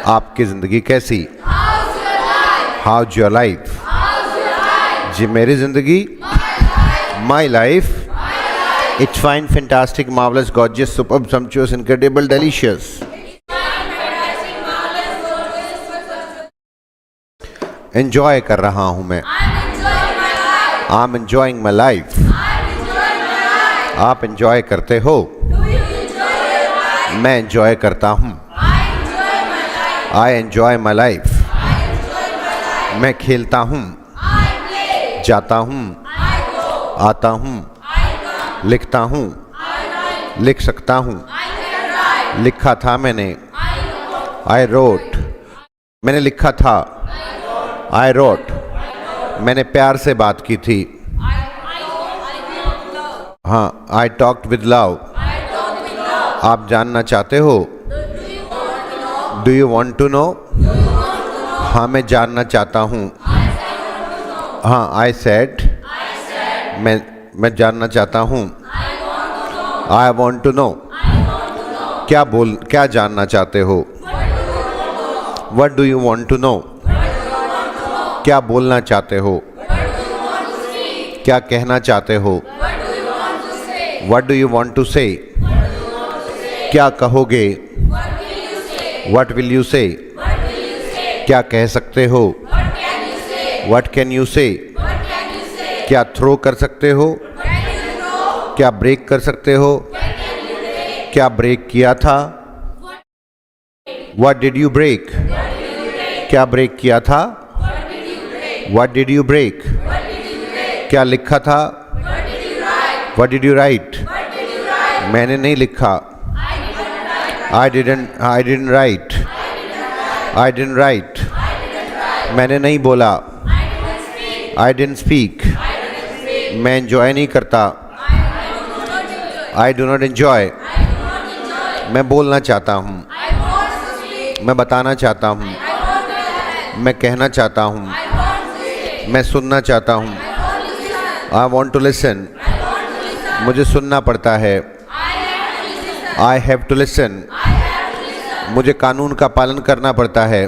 आपकी जिंदगी कैसी? How's your life? जी मेरी जिंदगी, my life, it's fine, fantastic, marvellous, gorgeous, superb, sumptuous, incredible, delicious. Enjoy कर रहा हूं मैं। I am enjoying my life. आप एंजॉय करते हो? मैं एंजॉय करता हूं। I enjoy my life. मैं खेलता हूं, जाता हूं, आता हूं, लिखता हूं, लिख सकता हूं, लिखा था मैंने। आई रोट, मैंने लिखा था। आई रोट, मैंने प्यार से बात की थी। हाँ, आई टॉक्ड विद लव। आप जानना चाहते हो? Do you want to know? हाँ, मैं जानना चाहता हूँ। हाँ, आई सेड, मैं जानना चाहता हूँ। आई वॉन्ट टू नो, क्या जानना चाहते हो? What do you want to know, क्या बोलना चाहते हो? क्या कहना चाहते हो? What do you want to say, क्या कहोगे? वट विल यू से, क्या कह सकते हो? वट कैन यू से, क्या थ्रो कर सकते हो? क्या ब्रेक कर सकते हो? क्या ब्रेक किया था? वट डिड यू ब्रेक, क्या ब्रेक किया था? वट डिड यू ब्रेक, क्या लिखा था? वट डिड यू राइट, मैंने नहीं लिखा। I didn't right, I didn't right, मैंने नहीं बोला। आई डिडंट स्पीक, मैं एंजॉय नहीं करता। आई डू नॉट एंजॉय, मैं बोलना चाहता हूँ, मैं बताना चाहता हूँ, मैं कहना चाहता हूँ, मैं सुनना चाहता हूँ। आई वॉन्ट टू लिसन, मुझे सुनना पड़ता है। आई हैव टू लिसन, मुझे कानून का पालन करना पड़ता है।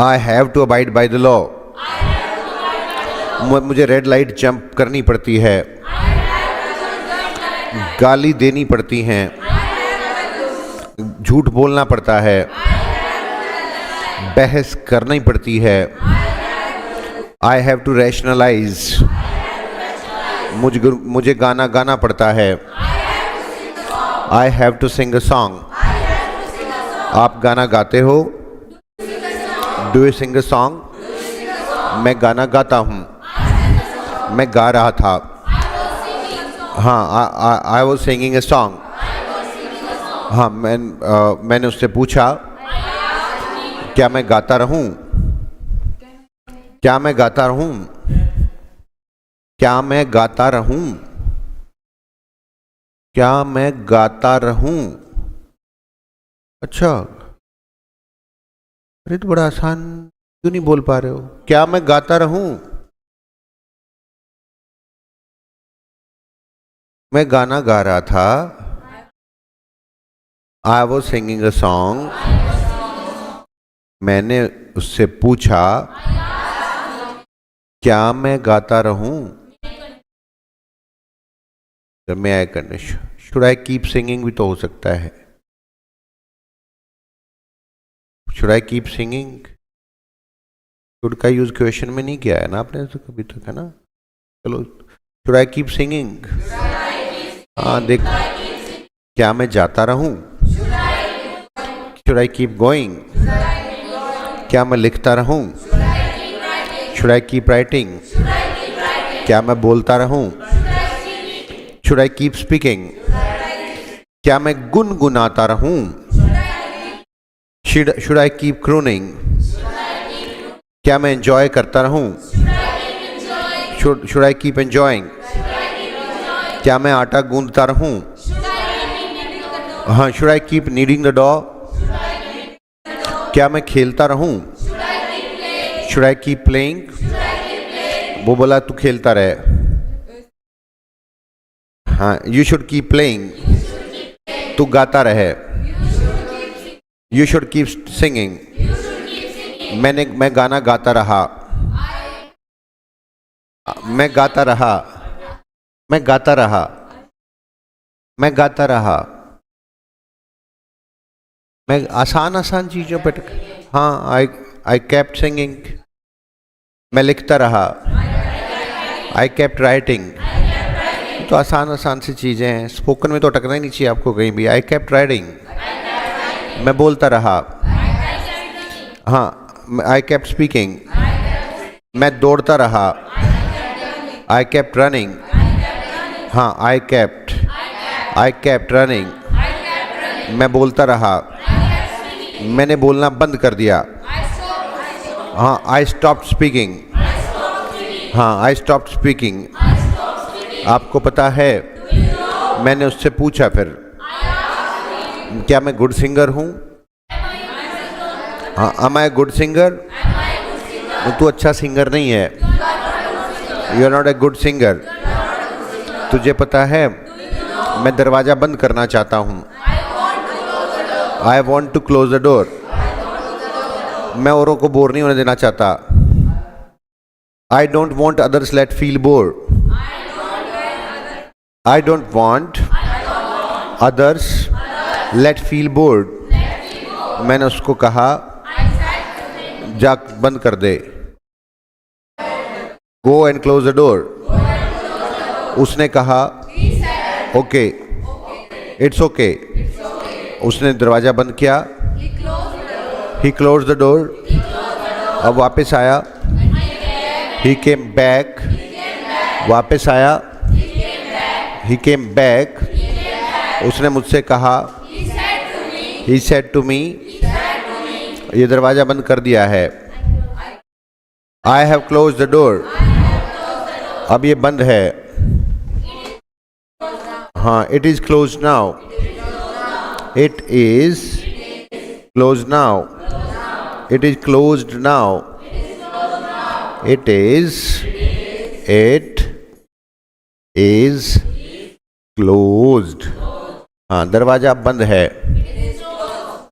I have to abide by the law, मुझे रेड लाइट जंप करनी पड़ती है। गाली देनी पड़ती हैं, झूठ बोलना पड़ता है, बहस करनी पड़ती है। आई हैव टू रैशनलाइज, मुझे गाना गाना पड़ता है। I have to sing a song, आप गाना गाते हो? Do you sing a song, मैं गाना गाता हूँ, मैं गा रहा था। हाँ, I was singing a song. हाँ, मैंने उससे पूछा क्या मैं गाता रहूं? क्या मैं गाता रहूं? क्या मैं गाता रहूं? क्या मैं गाता रहूं? अच्छा, अरे तो बड़ा आसान, क्यों नहीं बोल पा रहे हो? क्या मैं गाता रहूं? मैं गाना गा रहा था। आई वॉज सिंगिंग अ सॉन्ग। मैंने उससे पूछा क्या मैं गाता रहूं? मैं आए करने, शुड आई कीप सिंगिंग भी तो हो सकता है। Should I keep singing, should का यूज क्वेश्चन में नहीं किया है ना आपने तो कभी तक, है ना? चलो, शुड आई कीप सिंगिंग। हाँ देख, क्या मैं जाता रहूं? शुड आई कीप गोइंग, क्या मैं लिखता रहूं? शुड आई कीप राइटिंग, क्या मैं बोलता रहूं? शुड आई कीप स्पीकिंग, क्या मैं गुनगुनाता रहूं? शुड आई कीप क्रोनिंग, क्या मैं एंजॉय करता रहूं? शुड आई कीप एंजॉइंग, क्या मैं आटा गूंदता रहूं? हाँ, should I keep kneading the dough, क्या मैं खेलता रहूं? शुड आई कीप प्लेइंग, वो बोला तू खेलता रहे। हाँ, यू शुड कीप प्लेइंग, तू गाता रहे। You should keep singing. मैं गाना गाता रहा। मैं गाता रहा। मैं गाता रहा। मैं गाता रहा। मैं आसान आसान चीजों पे हाँ, आई केप्ट सिंगिंग। मैं लिखता रहा। I kept writing. तो आसान आसान सी चीजें हैं, स्पोकन में तो अटकना ही नहीं चाहिए आपको कहीं भी। I kept writing. मैं बोलता रहा। हाँ, आई केप्ट स्पीकिंग। मैं दौड़ता रहा। I kept running. हाँ, आई केप्ट रनिंग। मैं बोलता रहा। मैंने बोलना बंद कर दिया। हाँ, आई स्टॉप्ड स्पीकिंग। हाँ, आई स्टॉप्ड स्पीकिंग। आपको पता है, मैंने उससे पूछा फिर, क्या मैं गुड सिंगर हूँ? हाँ, एम आई गुड सिंगर? तू अच्छा सिंगर नहीं है। You are not a good singer. तुझे पता है, मैं दरवाज़ा बंद करना चाहता हूँ। I want to close the door. मैं औरों को बोर नहीं होने देना चाहता। I don't want others let feel bore. I don't want others let feel bored. मैंने उसको कहा, जा बंद कर दे। Go and close the door. उसने कहा, ओके, इट्स ओके। उसने दरवाजा बंद किया। He close the door. अब वापस आया। ही केम बैक। वापस आया। ही केम बैक। उसने मुझसे कहा, ही सेड टू मी, ये दरवाजा बंद कर दिया है। I have close the door. अब ये बंद है। हाँ, it is close now. It is close now. It is closed now. It is closed. हाँ, दरवाजा बंद है।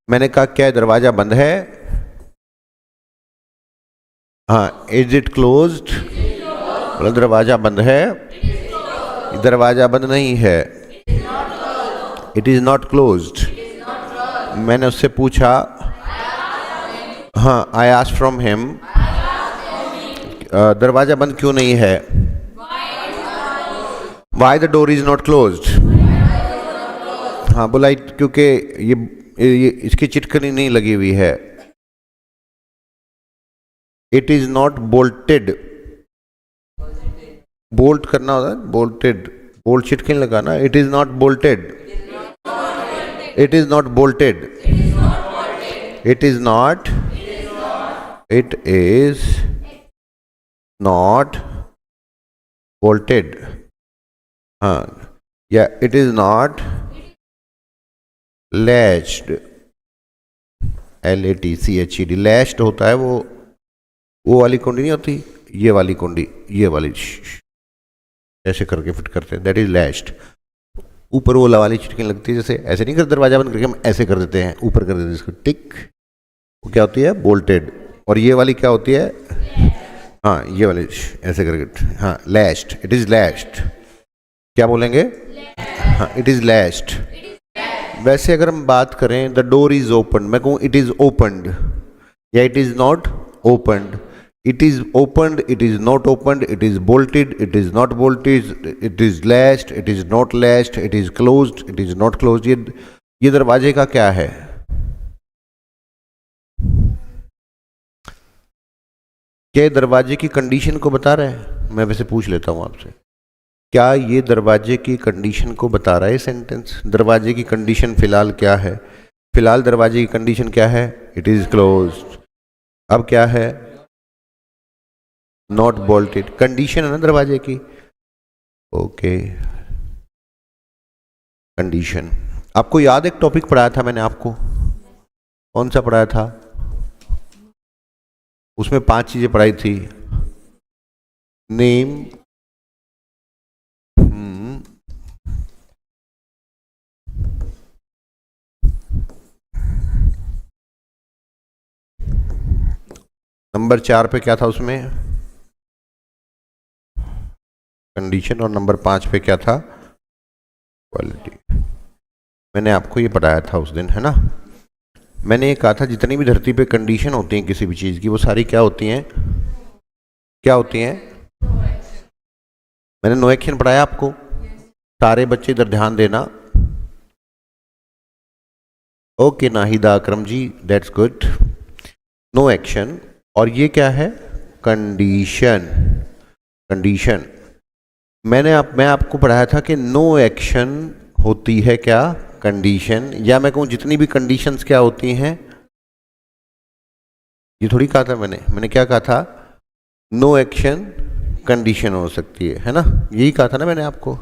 मैंने कहा, क्या दरवाजा बंद है? हाँ, इज इट क्लोज्ड? बोला, दरवाजा बंद है। दरवाजा बंद नहीं है। It is not closed. मैंने उससे पूछा, हाँ, आई आस्क्ड फ्रॉम हिम, दरवाजा बंद क्यों नहीं है? Why the door is not closed? हाँ, बोला, क्योंकि ये इसकी चिटकनी नहीं लगी हुई है। It is not bolted. Bolt करना होता है, बोल्टेड, बोल्ट चिटकनी लगाना। It is not bolted. It is not bolted. It is not, it is not bolted. हाँ, या it is not latched. LATCHED। Latched होता है वो वाली कुंडी नहीं होती, ये वाली कुंडी, ये वाली ऐसे करके फिट करते हैं, दैट इज लैच्ड। ऊपर वो वाली चिटकनी लगती है, जैसे ऐसे नहीं करते, दरवाजा बंद करके हम ऐसे कर देते हैं, ऊपर कर देते हैं इसको, टिक। वो क्या होती है? बोल्टेड। और ये वाली क्या होती है? हाँ, ये वाली ऐसे करके, हाँ, लैच्ड। It is latched. क्या बोलेंगे? हाँ, इट इज लैच्ड। वैसे अगर हम बात करें, द डोर इज ओपन, मैं कहूँ इट इज ओपनड, या it is not opened. It is opened, it is not opened, it is bolted, it is not bolted, it is latched, it is not latched, it is closed, it is not closed. ये दरवाजे का क्या है? क्या दरवाजे की condition को बता रहा है? मैं वैसे पूछ लेता हूं आपसे, क्या ये दरवाजे की कंडीशन को बता रहा है सेंटेंस? दरवाजे की कंडीशन फिलहाल क्या है? फिलहाल दरवाजे की कंडीशन क्या है? It is closed. अब क्या है? Not bolted. कंडीशन है ना दरवाजे की। Okay, condition. आपको याद, एक टॉपिक पढ़ाया था मैंने आपको, कौन सा पढ़ाया था? उसमें 5 चीजें पढ़ाई थी। नेम, नंबर 4 पे क्या था उसमें, कंडीशन, और नंबर 5 पे क्या था, क्वालिटी। मैंने आपको ये पढ़ाया था उस दिन, है ना। मैंने ये कहा था जितनी भी धरती पे कंडीशन होती हैं किसी भी चीज़ की, वो सारी क्या होती हैं, क्या होती हैं। मैंने नो एक्शन पढ़ाया आपको, सारे बच्चे इधर ध्यान देना। Okay Nahida Akram ji, that's good. No action, और ये क्या है, कंडीशन। कंडीशन मैं आपको पढ़ाया था कि नो एक्शन होती है क्या, कंडीशन, या मैं कहूँ जितनी भी कंडीशंस क्या होती हैं, ये थोड़ी कहा था मैंने क्या कहा था, नो एक्शन कंडीशन हो सकती है ना, यही कहा था ना मैंने आपको।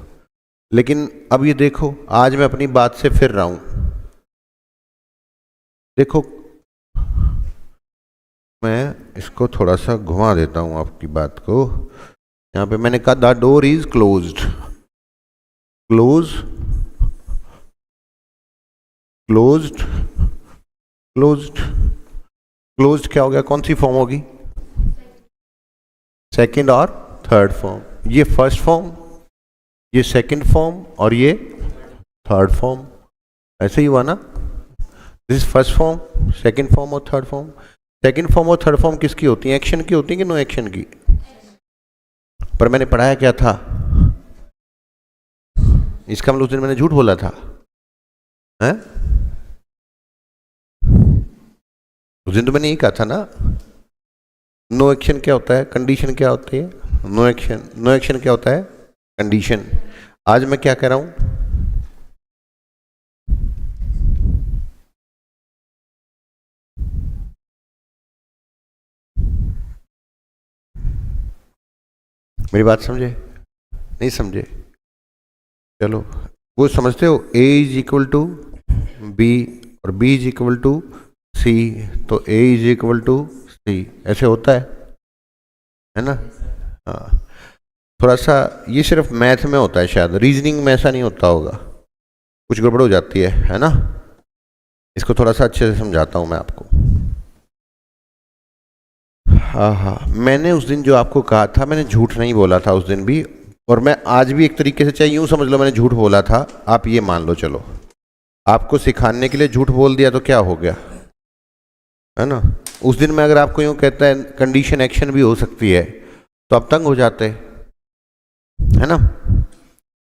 लेकिन अब ये देखो, आज मैं अपनी बात से फिर रहा हूं। देखो मैं इसको थोड़ा सा घुमा देता हूं आपकी बात को। यहां पे मैंने कहा the door is closed, close, closed, closed, closed क्या हो गया, कौन सी फॉर्म होगी, सेकंड और थर्ड फॉर्म। ये फर्स्ट फॉर्म, ये सेकंड फॉर्म, और ये थर्ड फॉर्म। ऐसे ही हुआ ना, this is first form, second form और थर्ड फॉर्म। सेकंड फॉर्म और थर्ड फॉर्म किसकी होती है, एक्शन की होती है कि नो एक्शन की। पर मैंने पढ़ाया क्या था, इसका मतलब उस दिन मैंने झूठ बोला था, हैं? उस दिन तो मैंने यही कहा था ना, नो एक्शन क्या होता है, कंडीशन क्या होती है, नो एक्शन। नो एक्शन क्या होता है, कंडीशन। आज मैं क्या कह रहा हूं, मेरी बात समझे, नहीं समझे, चलो वो समझते हो, A is equal to B और B is equal to C, तो A is equal to C, ऐसे होता है ना। हाँ, थोड़ा सा ये सिर्फ मैथ में होता है, शायद रीजनिंग में ऐसा नहीं होता होगा, कुछ गड़बड़ हो जाती है ना। इसको थोड़ा सा अच्छे से समझाता हूं मैं आपको। हाँ, मैंने उस दिन जो आपको कहा था, मैंने झूठ नहीं बोला था उस दिन भी, और मैं आज भी एक तरीके से, चाहे यूं समझ लो मैंने झूठ बोला था, आप ये मान लो, चलो आपको सिखाने के लिए झूठ बोल दिया तो क्या हो गया, है ना। उस दिन में अगर आपको यूं कहता है कंडीशन एक्शन भी हो सकती है, तो आप तंग हो जाते, है ना,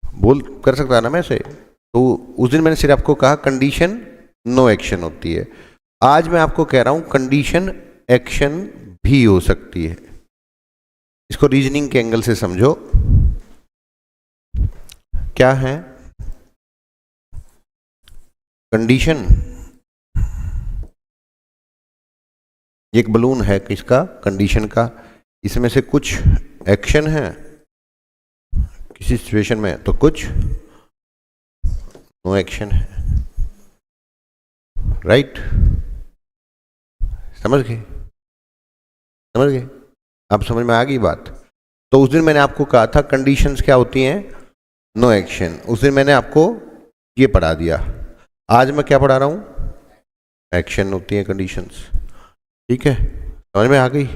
बोल कर सकता है ना मैं से। तो उस दिन मैंने सिर्फ आपको कहा कंडीशन नो एक्शन होती है। आज मैं आपको कह रहा हूं कंडीशन एक्शन भी हो सकती है। इसको रीजनिंग के एंगल से समझो, क्या है कंडीशन। एक बलून है किसका, कंडीशन का, इसमें से कुछ एक्शन है किसी सिचुएशन में, तो कुछ नो एक्शन है, राइट। समझ गए, समझ गए, अब समझ में आ गई बात। तो उस दिन मैंने आपको कहा था कंडीशंस क्या होती हैं, नो एक्शन। उस दिन मैंने आपको ये पढ़ा दिया। आज मैं क्या पढ़ा रहा हूं, एक्शन होती है कंडीशंस, ठीक है, समझ में आ गई।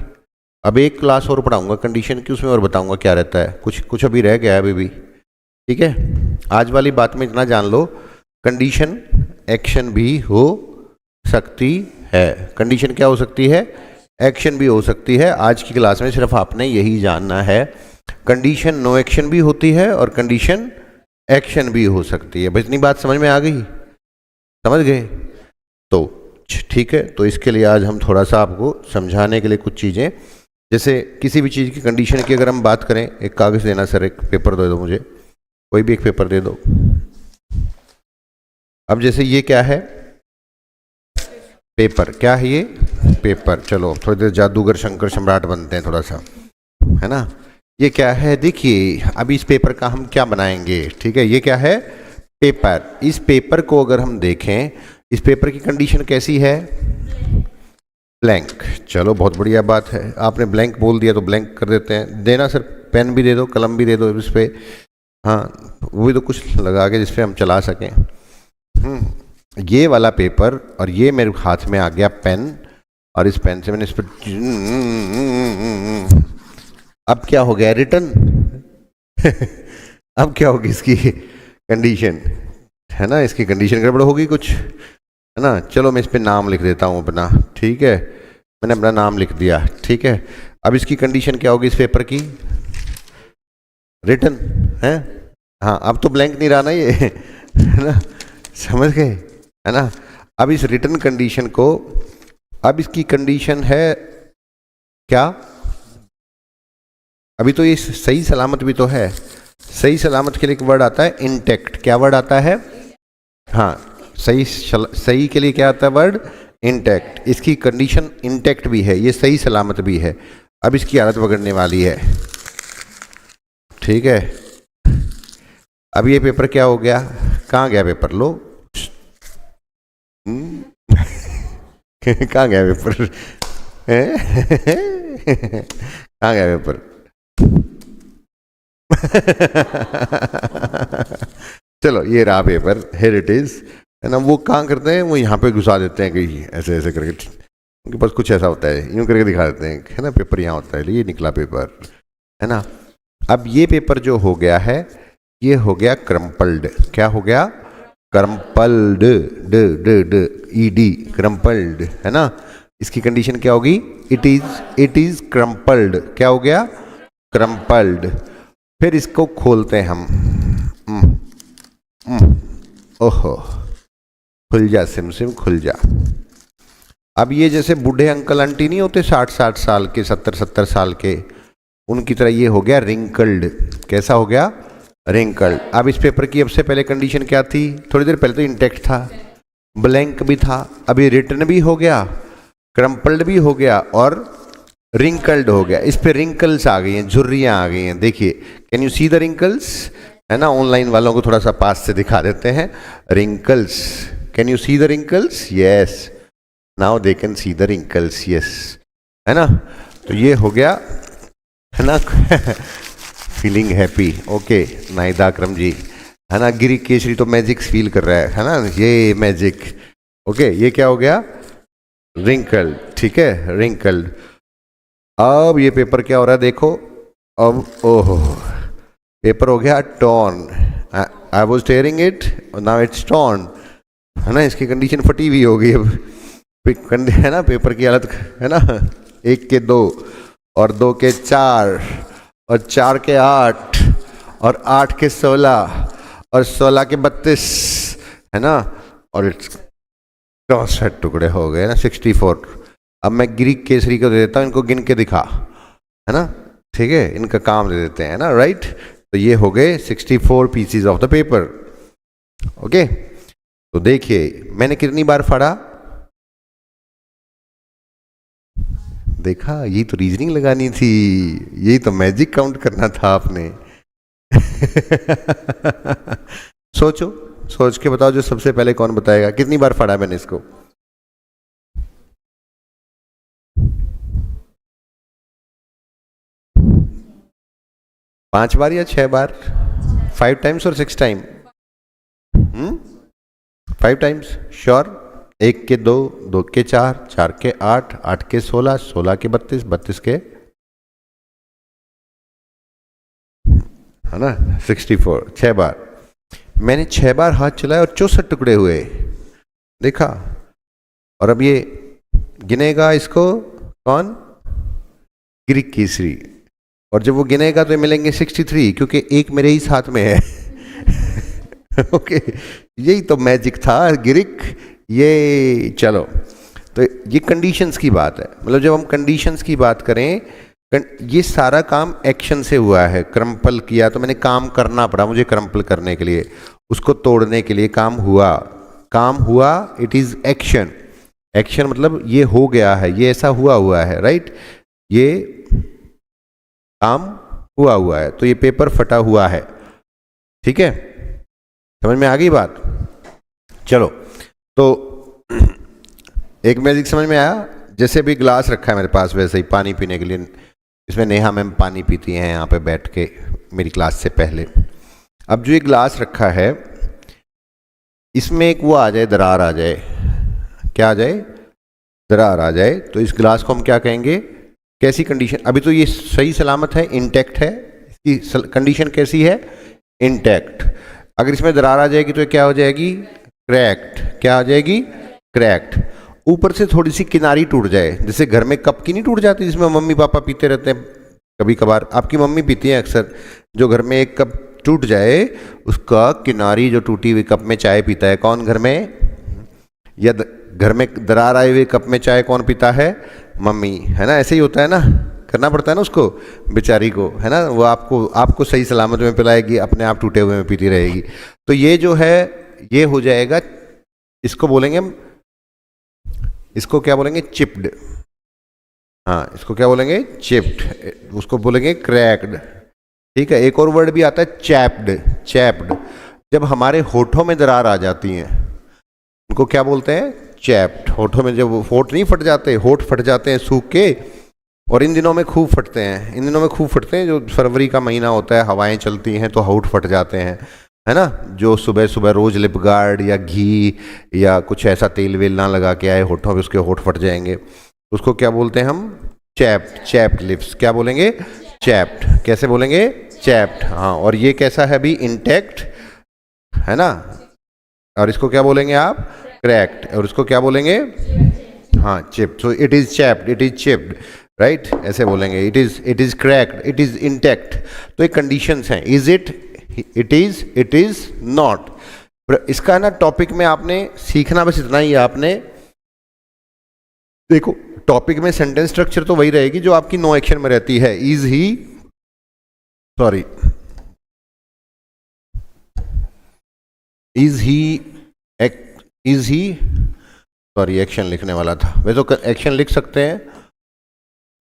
अब एक क्लास और पढ़ाऊंगा कंडीशन की, उसमें और बताऊंगा क्या रहता है, कुछ अभी रह गया है अभी भी, ठीक है। आज वाली बात में इतना जान लो, कंडीशन एक्शन भी हो सकती है। कंडीशन क्या हो सकती है, एक्शन भी हो सकती है। आज की क्लास में सिर्फ आपने यही जानना है, कंडीशन नो एक्शन भी होती है और कंडीशन एक्शन भी हो सकती है। बस इतनी बात समझ में आ गई, समझ गए। तो ठीक है, तो इसके लिए आज हम थोड़ा सा आपको समझाने के लिए कुछ चीज़ें, जैसे किसी भी चीज़ की कंडीशन की अगर हम बात करें, एक कागज़ देना सर, एक पेपर दे दो मुझे, कोई भी एक पेपर दे दो। अब जैसे ये क्या है, पेपर, क्या है ये, पेपर। चलो थोड़ी देर जादूगर शंकर सम्राट बनते हैं थोड़ा सा, है ना। ये क्या है, देखिए अभी इस पेपर का हम क्या बनाएंगे, ठीक है। ये क्या है, पेपर। इस पेपर को अगर हम देखें, इस पेपर की कंडीशन कैसी है, ब्लैंक। चलो बहुत बढ़िया बात है, आपने ब्लैंक बोल दिया तो ब्लैंक कर देते हैं। देना सर, पेन भी दे दो, कलम भी दे दो इस पर, हाँ वो भी तो कुछ लगा के जिसपे हम चला सकें। ये वाला पेपर और ये मेरे हाथ में आ गया पेन, और इस पेन से मैंने इस पर, अब क्या हो गया, रिटर्न। अब क्या होगी इसकी कंडीशन, है ना, इसकी कंडीशन गड़बड़ होगी कुछ, है ना। चलो मैं इस पे नाम लिख देता हूँ अपना, ठीक है, मैंने अपना नाम लिख दिया, ठीक है। अब इसकी कंडीशन क्या होगी इस पेपर की, रिटर्न है। हाँ, अब तो ब्लैंक नहीं रहा ना ये, है ना, समझ गए, है ना। अब इस रिटर्न कंडीशन को, अब इसकी कंडीशन है क्या, अभी तो ये सही सलामत भी तो है, सही सलामत के लिए एक वर्ड आता है इंटैक्ट, क्या वर्ड आता है, हाँ, सही के लिए क्या आता है वर्ड, इंटैक्ट। इसकी कंडीशन इंटैक्ट भी है, ये सही सलामत भी है। अब इसकी हालत बिगड़ने वाली है, ठीक है। अब ये पेपर क्या हो गया, कहाँ गया पेपर, लो कहाँ गया पेपर, कहाँ गया पेपर। चलो ये रहा पेपर, हियर इट इज, है ना। वो कहाँ करते हैं, वो यहाँ पे घुसा देते हैं कहीं ऐसे ऐसे करके, उनके पास कुछ ऐसा होता है, यूँ करके दिखा देते हैं, है ना, पेपर यहाँ होता है, ये निकला पेपर, है ना। अब ये पेपर जो हो गया है, ये हो गया क्रम्पल्ड, क्या हो गया, क्रम्पल्ड, ड ड ड ई डी, क्रम्पल्ड, है ना। इसकी कंडीशन क्या होगी, इट इज क्रम्पल्ड, क्या हो गया, क्रम्पल्ड। फिर इसको खोलते हैं हम, ओहो, खुल जा सिम सिम खुल जा। अब ये जैसे बूढ़े अंकल आंटी नहीं होते 60-60 साल के, 70-70 साल के, उनकी तरह ये हो गया रिंकल्ड, कैसा हो गया, रिंकल्ड। अब इस पेपर की अब से पहले कंडीशन क्या थी, थोड़ी देर पहले तो इंटैक्ट था, ब्लैंक भी था, अभी रिटर्न भी हो गया, क्रम्पल्ड भी हो गया और रिंकल्ड हो गया। इस पे रिंकल्स आ गई हैं, झुर्रियाँ आ गई हैं, देखिए, can you see the wrinkles, है ना। ऑनलाइन वालों को थोड़ा सा पास से दिखा देते हैं, wrinkles, can you see the wrinkles, yes, now they can see the wrinkles, yes, है ना। तो ये हो गया, है ना, feeling happy, okay, Nahida Akram जी, है ना। गिरी केसरी तो मैजिक फील कर रहा है ना, ये मैजिक, ओके। ये क्या हो गया, रिंकल्ड, ठीक है, रिंकल्ड। अब ये पेपर क्या हो रहा है देखो, अब ओहो, पेपर हो गया torn, I was tearing it, now it's torn, है ना। इसकी कंडीशन फटी हुई होगी अब, है ना, पेपर की हालत, है ना, 1 के 2 और 2 के 4 और 4 के 8 और 8 के 16 और 16 के 32, है ना, और 64 टुकड़े हो गए ना, 64। अब मैं ग्रीक केसरी को दे देता हूँ, इनको गिन के दिखा, है ना, ठीक है, इनका काम दे देते हैं ना, राइट। तो ये हो गए 64 PCs of the paper, okay. तो देखिए मैंने कितनी बार फाड़ा, देखा, यही तो रीजनिंग लगानी थी, यही तो मैजिक काउंट करना था आपने। सोचो, सोच के बताओ, जो सबसे पहले कौन बताएगा, कितनी बार फाड़ा मैंने इसको, पांच बार या 6 बार, 5 टाइम्स और 6 टाइम, 5 टाइम्स श्योर। 1 के 2, 2 के 4, 4 के 8, 8 के 16, 16 के 32, 32 के, है ना, 64, 6 बार। मैंने 6 बार हाथ चलाया और 64 टुकड़े हुए, देखा। और अब ये गिनेगा इसको कौन, ग्रीक केसरी, और जब वो गिनेगा तो ये मिलेंगे 63, क्योंकि एक मेरे ही साथ में है। ओके, यही तो मैजिक था ग्रीक, ये चलो। तो ये कंडीशंस की बात है, मतलब जब हम कंडीशंस की बात करें, ये सारा काम एक्शन से हुआ है। क्रम्पल किया तो मैंने काम करना पड़ा मुझे, क्रम्पल करने के लिए, उसको तोड़ने के लिए काम हुआ, काम हुआ, इट इज एक्शन। एक्शन मतलब ये हो गया है, ये ऐसा हुआ है, राइट, ये काम हुआ है। तो ये पेपर फटा हुआ है, ठीक है, समझ में आ गई बात। चलो, तो एक मैजिक समझ में आया, जैसे भी ग्लास रखा है मेरे पास, वैसे ही पानी पीने के लिए, इसमें नेहा मैम पानी पीती हैं यहाँ पे बैठ के मेरी क्लास से पहले। अब जो ये ग्लास रखा है, इसमें एक वो आ जाए, दरार आ जाए, क्या आ जाए, दरार आ जाए तो इस ग्लास को हम क्या कहेंगे, कैसी कंडीशन, अभी तो ये सही सलामत है, इंटैक्ट है, इसकी कंडीशन कैसी है, इंटैक्ट। अगर इसमें दरार आ जाएगी तो क्या हो जाएगी, क्रैक्ड। क्या हो जाएगी, क्रैक्ड। ऊपर से थोड़ी सी किनारी टूट जाए, जैसे घर में कप की नहीं टूट जाती जिसमें मम्मी पापा पीते रहते हैं, कभी कभार आपकी मम्मी पीती है अक्सर, जो घर में एक कप टूट जाए उसका किनारी जो टूटी हुई कप में चाय पीता है कौन घर में, या घर में दरार आए हुए कप में चाय कौन पीता है, मम्मी, है ना। ऐसे ही होता है ना, करना पड़ता है ना उसको बेचारी को, है ना। वो आपको सही सलामत में पिलाएगी, अपने आप टूटे हुए में पीती रहेगी। तो ये जो है ये हो जाएगा, इसको बोलेंगे हम, इसको क्या बोलेंगे, चिप्ड। हाँ, इसको क्या बोलेंगे, चिप्ड, उसको बोलेंगे क्रैक्ड। ठीक है, एक और वर्ड भी आता है चैप्ड। चैप्ड, जब हमारे होठों में दरार आ जाती हैं उनको क्या बोलते हैं, चैप्ड। होठों में जब होठ नहीं फट जाते, होठ फट जाते हैं सूख के, और इन दिनों में खूब फटते हैं, इन दिनों में खूब फटते हैं, जो फरवरी का महीना होता है, हवाएं चलती हैं तो होठ फट जाते हैं, है ना। जो सुबह सुबह रोज लिप गार्ड या घी या कुछ ऐसा तेल वेल ना लगा के आए होठों पे, उसके होठ फट जाएंगे, उसको क्या बोलते हैं हम, चैप्ड। चैप्ड लिप्स, क्या बोलेंगे, चैप्ड। कैसे बोलेंगे, चैप्ड। हाँ, और ये कैसा है भी, इंटैक्ट, है ना। और इसको क्या बोलेंगे आप, क्रैक्ड। और इसको क्या बोलेंगे, हाँ, chipped. So it is chapped, it is chipped, right, ऐसे बोलेंगे। It is cracked, it is intact. तो एक कंडीशंस हैं, is it, it is not. इसका ना टॉपिक में आपने सीखना बस इतना ही है, आपने देखो टॉपिक में सेंटेंस स्ट्रक्चर तो वही रहेगी जो आपकी नो एक्शन में रहती है। Is he, sorry, is he, sorry action लिखने वाला था, वैसे तो एक्शन लिख सकते हैं,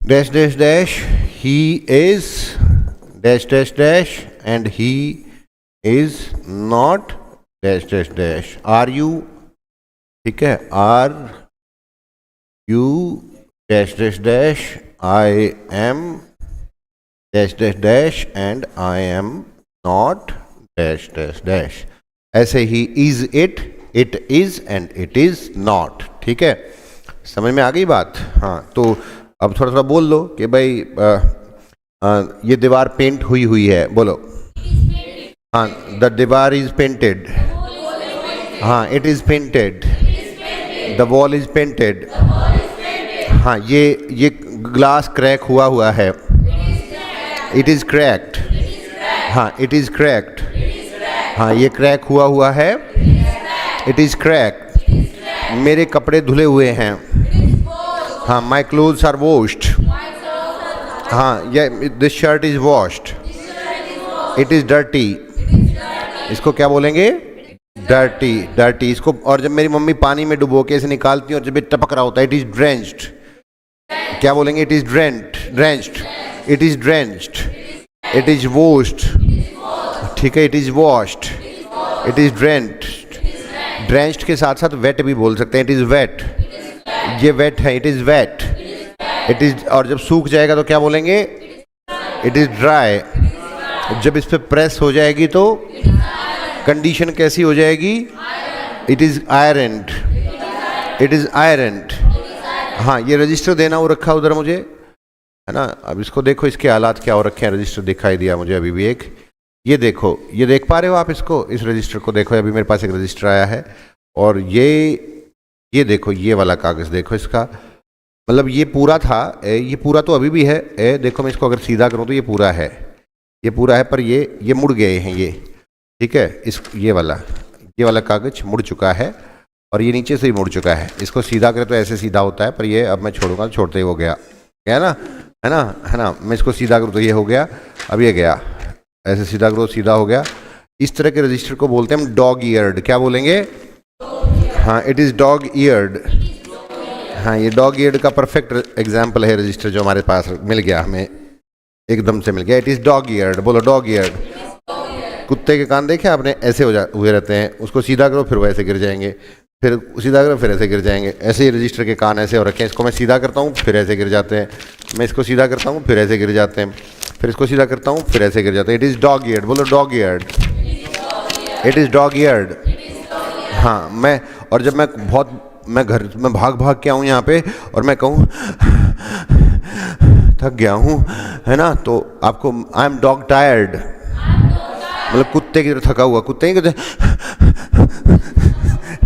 dash dash dash, he is dash dash dash and he is not dash dash dash. Are you, ठीक है, are you dash dash dash, I am dash dash dash and I am not dash dash dash. ऐसे ही is it, it is and it is not. ठीक है, समझ में आ गई बात। हाँ, तो अब थोड़ा थोड़ा बोल लो कि भाई ये दीवार पेंट हुई हुई है, बोलो। हाँ, द दीवार इज पेंटेड। हाँ, it is painted. The wall is painted. हाँ, ये ग्लास क्रैक हुआ हुआ है, इट इज क्रैक्ड। हाँ, इट इज क्रैक्ड। हाँ, ये क्रैक हुआ हुआ है, इट इज क्रैक्ड। मेरे कपड़े धुले हुए हैं। हाँ, माई क्लोथ्स आर वॉश्ड। हाँ, ये this shirt is washed. It is dirty. इसको क्या बोलेंगे, डर्टी, डर्टी। इसको, और जब मेरी मम्मी पानी में डुबो के इसे निकालती है और जब ये टपक रहा होता है, इट इज ड्रेंच्ड। क्या बोलेंगे, it is drenched, it is drenched, it is washed. ठीक है, it is washed, it is drenched. Drenched के साथ साथ वेट भी बोल सकते हैं, इट इज वेट। ये वेट है, it is wet, it is. और जब सूख जाएगा तो क्या बोलेंगे, इट इज ड्राई। जब इस पे प्रेस हो जाएगी तो कंडीशन कैसी हो जाएगी, it is ironed, it is ironed. हाँ, ये रजिस्टर देना हो रखा उधर मुझे, है ना। अब इसको देखो, इसके हालात क्या हो रखे हैं। रजिस्टर दिखाई दिया मुझे अभी भी एक, ये देखो, ये देख पा रहे हो आप इसको, इस रजिस्टर को देखो। अभी मेरे पास एक रजिस्टर आया है और ये देखो, ये वाला कागज़ देखो इसका, मतलब ये पूरा था, ये पूरा तो अभी भी है। देखो मैं इसको अगर सीधा करूँ तो ये पूरा है, ये पूरा है, पर ये मुड़ गए हैं ये। ठीक है, ये वाला कागज़ मुड़ चुका है और ये नीचे से ही मुड़ चुका है। इसको सीधा करें तो ऐसे सीधा होता है, पर ये अब मैं छोड़ूंगा, छोड़ते ही हो गया, है ना, है ना, है ना। मैं इसको सीधा करूँ तो ये हो गया, अब ये गया, ऐसे सीधा करो, सीधा हो गया। इस तरह के रजिस्टर को बोलते हैं हम डॉग ईयर्ड। क्या बोलेंगे, हाँ, इट इज़ डॉग ईयर्ड। हाँ, ये डॉग ईयर्ड का परफेक्ट एग्जाम्पल है रजिस्टर जो हमारे पास मिल गया, हमें एकदम से मिल गया। इट इज़ डॉग ईयर्ड, बोलो डॉग ईयर्ड। कुत्ते के कान देखे आपने, ऐसे हुए रहते हैं, उसको सीधा करो फिर वो ऐसे गिर जाएंगे, फिर सीधा करो फिर ऐसे गिर जाएंगे। ऐसे ही रजिस्टर के कान ऐसे हो रखे हैं, इसको मैं सीधा करता हूँ फिर ऐसे गिर जाते हैं, मैं इसको सीधा करता हूँ फिर ऐसे गिर जाते हैं, फिर इसको सीधा करता हूँ फिर ऐसे गिर जाते हैं। इट इज़ डॉग ईयर्ड, बोलो dog eared. It is dog eared. हाँ, और जब मैं बहुत मैं घर में भाग भाग के आऊँ यहाँ पे और मैं कहूँ थक गया हूँ, है ना, तो आपको आई एम डॉग टायर्ड, मतलब कुत्ते की तरह थका हुआ, कुत्ते ही कहते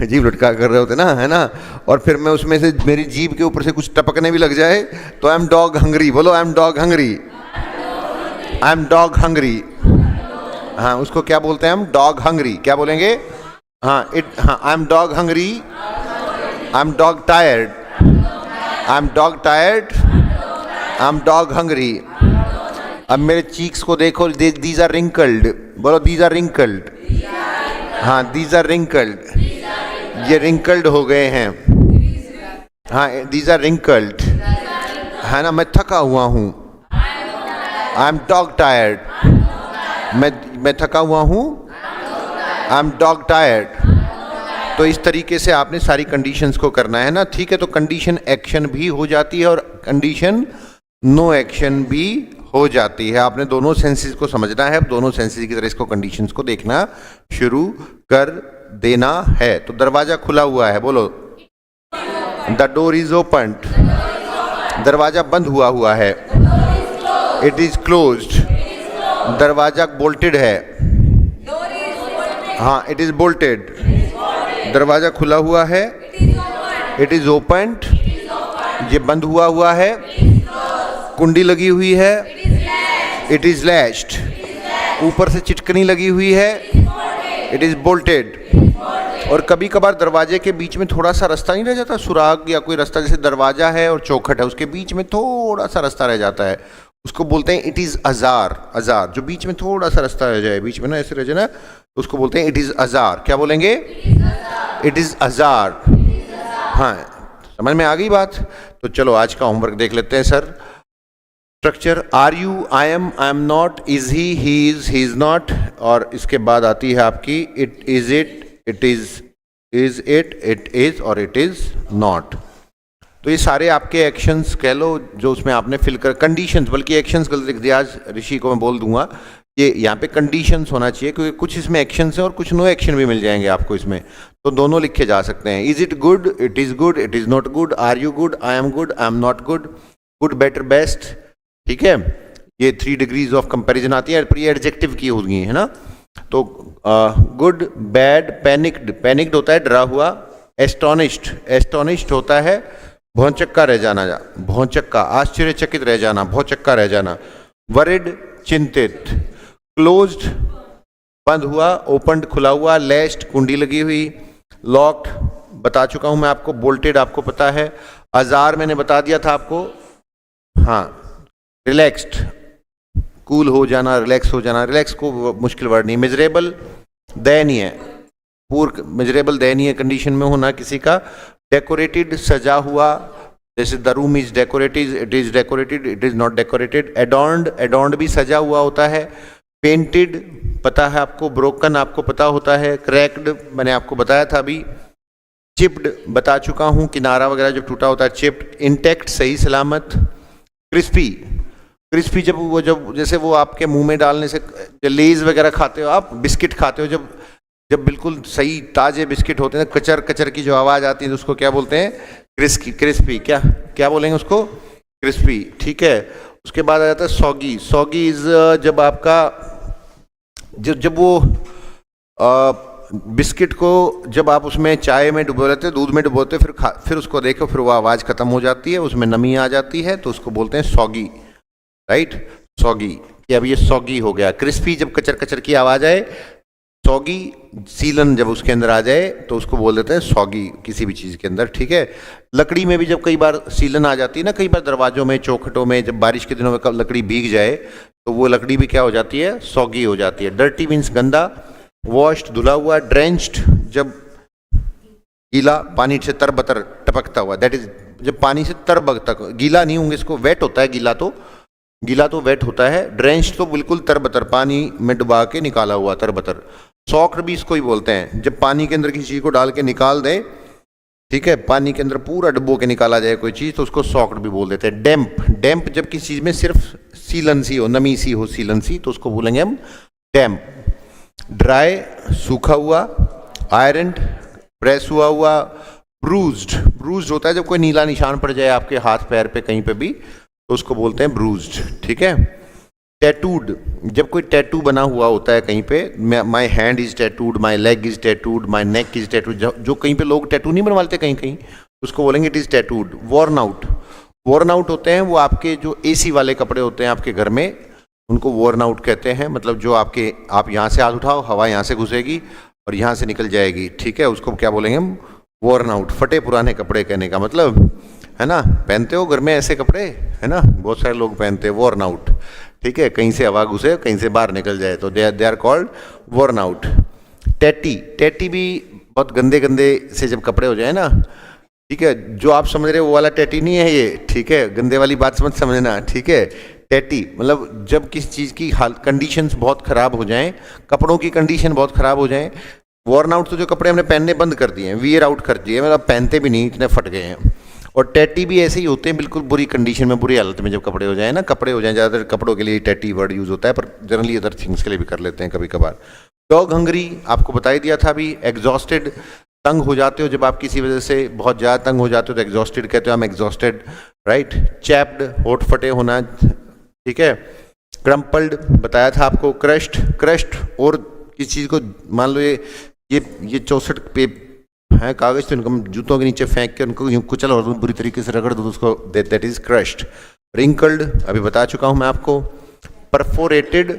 जीभ लटका कर रहे होते ना, है ना, और फिर मैं उसमें से मेरी जीभ के ऊपर से कुछ टपकने भी लग जाए तो आई एम डॉग हंग्री। बोलो I am dog hungry, I am dog hungry. हाँ, उसको क्या बोलते हैं हम? Dog hungry. क्या बोलेंगे? हाँ I am dog hungry, I am dog tired, I am dog tired, I am dog hungry. अब मेरे चीक्स को देखो, दीज आर रिंकल्ड। बोलो दीज आर रिंकल्ड। हाँ, दीज आर रिंकल्ड, ये रिंकल्ड हो गए हैं। हाँ, दीज आर रिंकल्ड, है ना, मैं थका हुआ हूँ, आई एम डॉग टायर्ड, मैं थका हुआ हूँ, आई एम डॉग टायर्ड। तो इस तरीके से आपने सारी कंडीशंस को करना है ना, ठीक है। तो कंडीशन एक्शन भी हो जाती है और कंडीशन नो एक्शन भी हो जाती है। आपने दोनों सेंसेस को समझना है, दोनों सेंसेस की तरह इसको कंडीशंस को देखना शुरू कर देना है। तो दरवाजा खुला हुआ है, बोलो द डोर इज ओपन्ड। दरवाजा बंद हुआ हुआ है, इट इज क्लोज्ड। दरवाजा बोल्टेड है, हाँ इट इज बोल्टेड। दरवाजा खुला हुआ है, इट इज ओपन्ड। ये बंद हुआ हुआ है, कुंडी लगी हुई है, इट इज लैश्ड। ऊपर से चिटकनी लगी हुई है, इट इज बोल्टेड। और कभी कभार दरवाजे के बीच में थोड़ा सा रास्ता नहीं रह जाता, सुराग या कोई रास्ता, जैसे दरवाजा है और चौखट है, उसके बीच में थोड़ा सा रास्ता रह जाता है, उसको बोलते हैं इट इज अजार। अजार, जो बीच में थोड़ा सा रास्ता रह जाए, बीच में ना ऐसे रह जाए ना, उसको बोलते हैं इट इज अजार। क्या बोलेंगे? It is ajar. हाँ, समझ में आ गई बात? तो चलो आज का होमवर्क देख लेते हैं sir. Structure are you, I am not, is he is not, और इसके बाद आती है आपकी it is it is it और इट इज नॉट। तो ये सारे आपके एक्शंस कह लो जो उसमें आपने फिल कर, कंडीशंस, बल्कि एक्शंस गलत लिख दिया, आज ऋषि को मैं बोल दूंगा ये यहाँ पे कंडीशंस होना चाहिए, क्योंकि कुछ इसमें एक्शंस हैं और कुछ नो एक्शन भी मिल जाएंगे आपको इसमें, तो दोनों लिखे जा सकते हैं। Is it good, it is not good, are you good, I am not good, good better best, ठीक है। ये 3 डिग्रीज ऑफ कंपैरिजन आती है, पर ये एडजेक्टिव की होगी, है ना। तो गुड, बैड, पैनिक्ड होता है डरा हुआ, एस्टोनिश्ड होता है भौचक्का रह जाना, भौचक्का आश्चर्यचकित रह जाना, भौचक्का रह जाना। वरिड, चिंतित। क्लोज्ड, बंद हुआ, ओपन्ड, खुला हुआ, लैश्ड, कुंडी लगी हुई, लॉक्ड बता चुका हूं मैं आपको, बोल्टेड आपको पता है, अजार मैंने बता दिया था आपको, हाँ, रिलैक्स्ड, कूल हो जाना, रिलैक्स हो जाना, रिलैक्स को मुश्किल वर्ड नहीं। मिजरेबल, दयनीय, पूर मिजरेबल दयनीय कंडीशन में होना किसी का। डेकोरेटेड, सजा हुआ, जैसे the room is decorated, it is not decorated. Adorned भी सजा हुआ होता है। पेंटेड पता है आपको, ब्रोकन आपको पता होता है, क्रैक्ड मैंने आपको बताया था अभी, चिप्ड बता चुका हूं, किनारा वगैरह जब टूटा होता है चिप्ड। इंटैक्ट, सही सलामत। क्रिस्पी जब जैसे वो आपके मुंह में डालने से, लेज वगैरह खाते हो आप, बिस्किट खाते हो, जब बिल्कुल सही ताजे बिस्किट होते हैं, कचर कचर की जो आवाज आती है, तो उसको क्या बोलते हैं? क्रिस्पी। क्या बोलेंगे उसको? क्रिस्पी, ठीक है। उसके बाद आ जाता है सॉगी इज जब आपका जब वो बिस्किट को जब आप उसमें चाय में डुबो लेते, दूध में डुबोते, फिर उसको देखो, फिर वो आवाज़ खत्म हो जाती है, उसमें नमी आ जाती है, तो उसको बोलते हैं सॉगी, राइट। सॉगी, कि अब ये सॉगी हो गया। क्रिस्पी जब कचर कचर की आवाज़ आए, सॉगी सीलन जब उसके अंदर आ जाए तो उसको बोल देते हैं सॉगी किसी भी चीज़ के अंदर, ठीक है। लकड़ी में भी जब कई बार सीलन आ जाती है ना, कई बार दरवाजों में, चौखटों में, जब बारिश के दिनों में लकड़ी भीग जाए तो वो लकड़ी भी क्या हो जाती है? सॉगी हो जाती है। डर्टी मीन्स गंदा। वॉश्ड धुला हुआ। ड्रेंच्ड जब गीला, पानी से तरबतर टपकता हुआ, दैट इज जब पानी से तरबतर, गीला नहीं होंगे, इसको वेट होता है, गीला तो वेट होता है। ड्रेंच्ड तो बिल्कुल तरबतर, पानी में डुबा के निकाला हुआ, तरबतर। सॉक्ड भी इसको ही बोलते हैं, जब पानी के अंदर किसी चीज़ को डाल के निकाल दे, ठीक है, पानी के अंदर पूरा डुबो के निकाला जाए कोई चीज़, तो उसको सॉक्ड भी बोल देते हैं। डैम्प जब किसी चीज़ में सिर्फ सीलन सी हो, नमी सी हो, सीलन सी, तो उसको बोलेंगे हम डैम्प। ड्राई सूखा हुआ। आयरन प्रेस हुआ, ब्रूज्ड, ब्रूज्ड होता है जब कोई नीला निशान पड़ जाए आपके हाथ पैर पे कहीं पे भी, तो उसको बोलते हैं ब्रूज्ड, ठीक है। टैटूड, जब कोई टैटू बना हुआ होता है कहीं पे, my hand is tattooed, my leg is tattooed, my neck is tattooed, जो कहीं पे लोग टैटू नहीं बनवाते कहीं कहीं, उसको बोलेंगे it is tattooed. Worn out, worn out होते हैं वो आपके जो एसी वाले कपड़े होते हैं आपके घर में, उनको वॉर्न आउट कहते हैं। मतलब जो आपके, आप यहाँ से हाथ उठाओ, हवा यहाँ से घुसेगी और यहाँ से निकल जाएगी, ठीक है, उसको क्या बोलेंगे हम, वॉर्न आउट। फटे पुराने कपड़े कहने का मतलब, है ना, पहनते हो घर में ऐसे कपड़े, है ना, बहुत सारे लोग पहनते हैं वॉर्न आउट, ठीक है, कहीं से हवा घुसे कहीं से बाहर निकल जाए, तो they are called worn out. Tatty, tatty भी बहुत गंदे गंदे से जब कपड़े हो जाए ना, ठीक है, जो आप समझ रहे हो वो वाला टैटी नहीं है ये, ठीक है, गंदे वाली बात मत समझना, ठीक है। टैटी मतलब जब किसी चीज़ की हाल कंडीशंस बहुत ख़राब हो जाएं, कपड़ों की कंडीशन बहुत ख़राब हो जाएं। वॉर्न आउट तो जो कपड़े हमने पहनने बंद कर दिए हैं, वियर आउट कर दिए, मतलब पहनते भी नहीं, इतने फट गए हैं। और टैटी भी ऐसे ही होते हैं, बिल्कुल बुरी कंडीशन में, बुरी हालत में जब कपड़े हो जाए ना, कपड़े हो जाएं, ज़्यादातर कपड़ों के लिए टैटी वर्ड यूज़ होता है, पर जनरली अदर थिंग्स के लिए भी कर लेते हैं कभी कभार। डॉग हंगरी, आपको बता ही दिया था अभी। एग्जॉस्टेड, तंग हो जाते हो जब आप किसी वजह से बहुत ज़्यादा तंग हो जाते हो तो एग्जॉस्टेड कहते हो, हम एग्जॉस्टेड, राइट। चैप्ड, होठ फटे होना, ठीक है। क्रम्पल्ड बताया था आपको। क्रश्ड, क्रश्ड और किसी चीज़ को, मान लो ये 64 पे है कागज, तो इनको हम जूतों के नीचे फेंक के उनको यूँ कुचल और बुरी तरीके से रगड़ दो, उसको दैट इज क्रश्ड। रिंकल्ड अभी बता चुका हूँ मैं आपको। परफोरेटेड,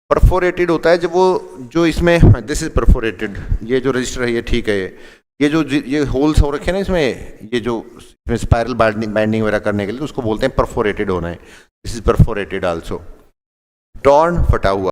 परफोरेटेड होता है जब वो, जो इसमें, दिस इज परफोरेटेड, ये जो रजिस्टर है ये ठीक है, ये जो ये होल्स हो रखे हैं ना इसमें, ये जो इसमें स्पायरल बाइंडिंग वगैरह करने के लिए, तो उसको बोलते हैं परफोरेटेड होना है, this is perforated also. Torn, फटा हुआ।